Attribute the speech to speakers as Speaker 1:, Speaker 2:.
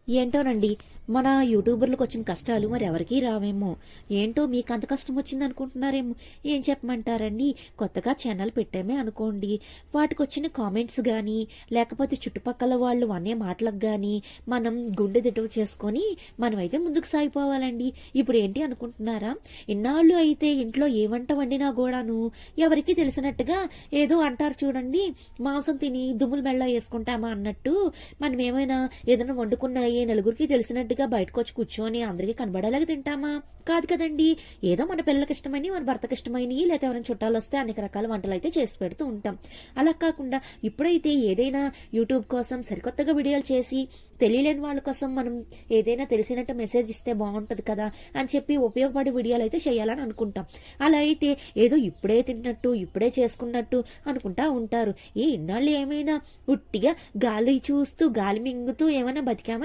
Speaker 1: ఏంటోనండి. మన యూట్యూబర్‌లకొచ్చిన కష్టాలు మరెవరికీ రావేమో! ఏంటో మీకంత కష్టం వచ్చిందనుకుంటున్నారేమో! ఏం చెప్పమంటారండి? కొత్తగా ఛానల్ పెట్టామే అనుకోండి, వాటికొచ్చిన కామెంట్స్ గానీ, లేకపోతే చుట్టుపక్కల వాళ్ళు అనే మాటలకు గానీ, మనం గుండె దిటవు చేసుకొని, మనమైతే ముందుకు సాగిపోవాలండి. ఇప్పుడేంటి అనుకుంటున్నారా? ఇన్నాళ్ళు అయితే ఇంట్లో ఏ వంట వండినా గూడాను ఎవరికీ తెలిసినట్టుగా ఏదో అంటారు చూడండి, మాంసం తిని దుమ్ములు మెడలో యేసుకుంటామా అన్నట్టు, మనమేమైనా ఏదైనా వండుకున్నాయి నలుగురికి తెలిసినట్టుగా బయటకొచ్చి కూర్చొని అందరికీ కనబడేలాగా తింటామా? కాదు కదండీ! ఏదో మన పిల్లలకి ఇష్టమైనయి, మన భర్తకి ఇష్టమైనయి, లేతే ఎవరైనా చుట్టాలొస్తే అనేక రకాల వంటలైతే చేసి పెడుతూ ఉంటాం. అలా కాకుండా ఇప్పుడైతే ఏదైనా యూట్యూబ్ కోసం సరికొత్తగా వీడియోలు చేసి, తెలియలేని వాళ్ళ కోసం మనం ఏదైనా తెలిసినట్టు మెసేజ్ ఇస్తే బావుంటది కదా! అని చెప్పి ఉపయోగపడే వీడియోలైతే చేయాలని అనుకుంటాం. అలా అయితే ఏదో ఇప్పుడే తింటున్నట్టు, ఇప్పుడే చేసుకున్నట్టు అనుకుంటా ఉంటారు. ఇన్నాళ్ళు ఏమైనా ఉట్టిగా గాలి చూస్తూ, గాలి మింగుతూ ఏమైనా బతికామా